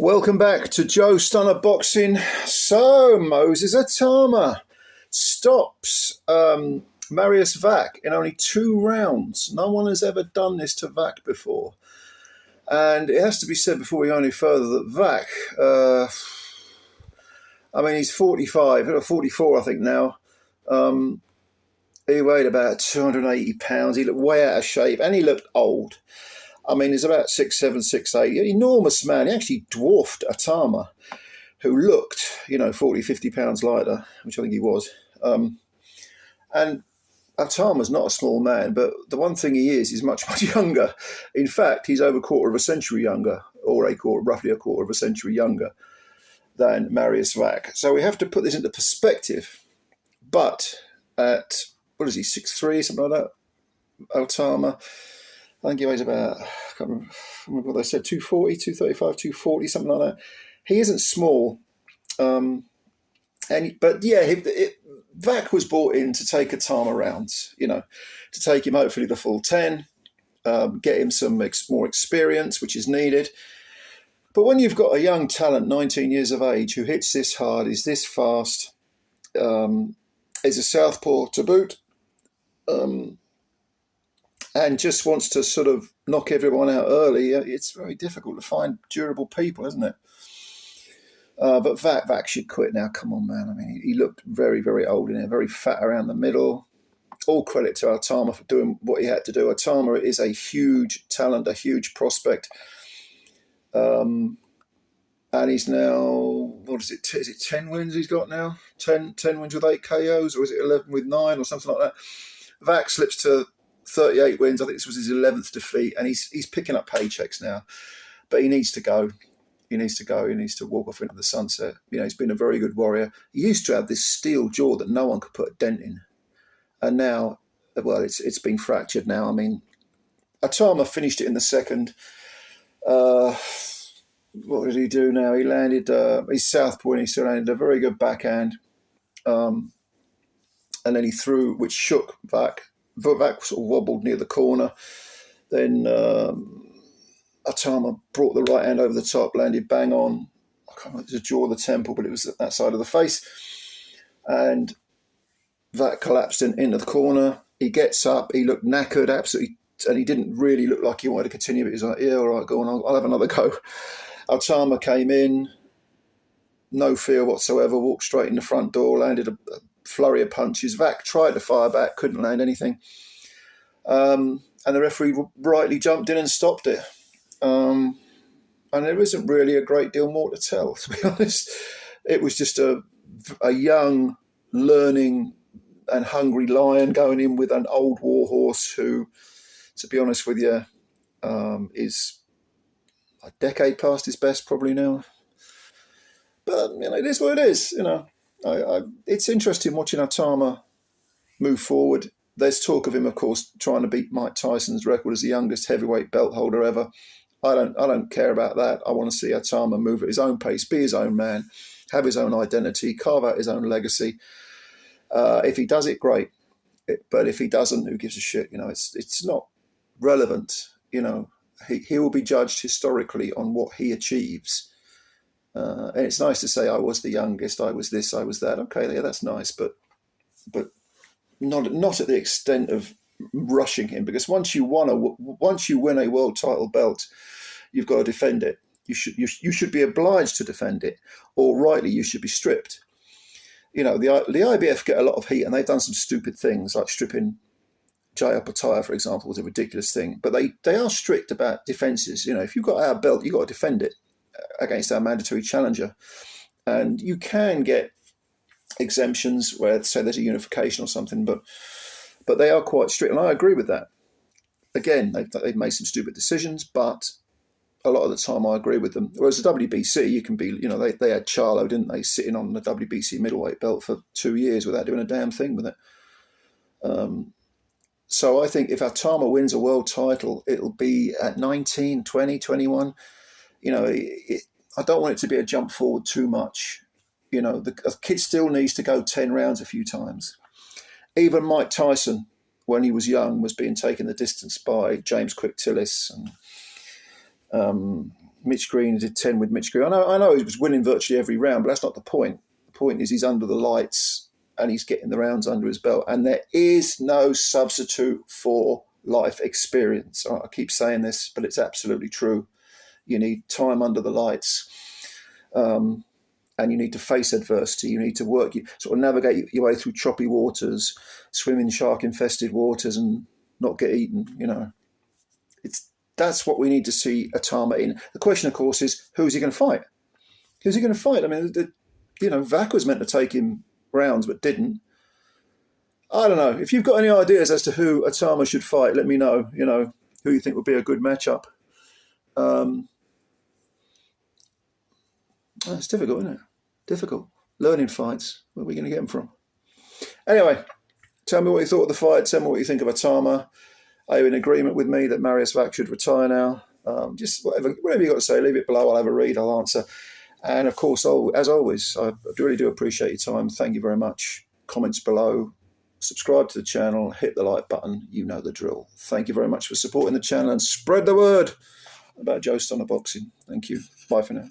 Welcome back to Joe Stunner Boxing. So, Moses Atama stops Mariusz Wach in only 2 rounds. No one has ever done this to Wach before. And it has to be said before we go any further that Wach, he's 45, or 44 I think now. He weighed about 280 pounds. He looked way out of shape and he looked old. He's about 6'7", 6'8", enormous man. He actually dwarfed Atama, who looked, 40, 50 pounds lighter, which I think he was. And Atama's not a small man, but the one thing he is, he's much, much younger. In fact, he's over a quarter of a century younger, or roughly a quarter of a century younger than Mariusz Wach. So we have to put this into perspective. But at, 6'3", something like that, Atama, I think he weighs about, I can't remember what they said, 240, 235, 240, something like that. He isn't small. Wach was brought in to take Atama rounds, to take him hopefully the full 10, get him some more experience, which is needed. But when you've got a young talent, 19 years of age, who hits this hard, is this fast, is a southpaw to boot, and just wants to sort of knock everyone out early, it's very difficult to find durable people, isn't it? But Wach should quit now. Come on, man. He looked very, very old in there, very fat around the middle. All credit to Atama for doing what he had to do. Atama is a huge talent, a huge prospect. And he's now, is it 10 wins he's got now? 10 wins with 8 KOs, or is it 11 with 9 or something like that? Wach slips to 38 wins. I think this was his 11th defeat, and he's picking up paychecks now. But he needs to go. He needs to go. He needs to walk off into the sunset. He's been a very good warrior. He used to have this steel jaw that no one could put a dent in. And now, well, it's been fractured now. Atama finished it in the second. What did he do now? He landed, he's southpaw, and he still landed a very good backhand. And then he threw, which shook Wach. Wach sort of wobbled near the corner. Then Atama brought the right hand over the top, landed bang on. I can't remember the jaw, the temple, but it was that side of the face. And Wach collapsed into the corner. He gets up. He looked knackered, absolutely, and he didn't really look like he wanted to continue. But he was like, yeah, all right, go on, I'll have another go. Atama came in, no fear whatsoever, walked straight in the front door, landed a flurry of punches. Wach tried to fire back, couldn't land anything. And the referee rightly jumped in and stopped it. And there isn't really a great deal more to tell, to be honest. It was just a young, learning and hungry lion going in with an old warhorse who, to be honest with you, is a decade past his best probably now. But, it is what it is, It's interesting watching Atama move forward. There's talk of him, of course, trying to beat Mike Tyson's record as the youngest heavyweight belt holder ever. I don't care about that. I want to see Atama move at his own pace, be his own man, have his own identity, carve out his own legacy. If he does it, great. But if he doesn't, who gives a shit? It's not relevant. He will be judged historically on what he achieves. And it's nice to say I was the youngest, I was this, I was that. Okay, yeah, that's nice, but not at the extent of rushing him. Because once you win a world title belt, you've got to defend it. You should be obliged to defend it, or rightly you should be stripped. The IBF get a lot of heat, and they've done some stupid things like stripping Jai Opataya, for example, was a ridiculous thing. But they are strict about defences. If you've got our belt, you've got to defend it against our mandatory challenger. And you can get exemptions where, say, there's a unification or something, but they are quite strict, and I agree with that. Again, they've made some stupid decisions, but a lot of the time I agree with them. Whereas the WBC, you can be, they had Charlo, didn't they, sitting on the WBC middleweight belt for 2 years without doing a damn thing with it. So I think if Atama wins a world title, it'll be at 19, 20, 21. I don't want it to be a jump forward too much. The kid still needs to go 10 rounds a few times. Even Mike Tyson, when he was young, was being taken the distance by James Quick Tillis and Mitch Green did 10 with Mitch Green. I know he was winning virtually every round, but that's not the point. The point is he's under the lights and he's getting the rounds under his belt. And there is no substitute for life experience. I keep saying this, but it's absolutely true. You need time under the lights, and you need to face adversity. You need to work, you sort of navigate your way through choppy waters, swim in shark-infested waters, and not get eaten. That's what we need to see Atama in. The question, of course, is who's he going to fight? Who's he going to fight? I mean, Wach was meant to take him rounds, but didn't. I don't know. If you've got any ideas as to who Atama should fight, let me know. Who you think would be a good matchup. It's difficult, isn't it? Difficult. Learning fights. Where are we going to get them from? Anyway, tell me what you thought of the fight. Tell me what you think of Atama. Are you in agreement with me that Mariusz Wach should retire now? Just whatever you've got to say, leave it below. I'll have a read. I'll answer. And of course, as always, I really do appreciate your time. Thank you very much. Comments below. Subscribe to the channel. Hit the like button. You know the drill. Thank you very much for supporting the channel and spread the word about Joe Stunner Boxing. Thank you. Bye for now.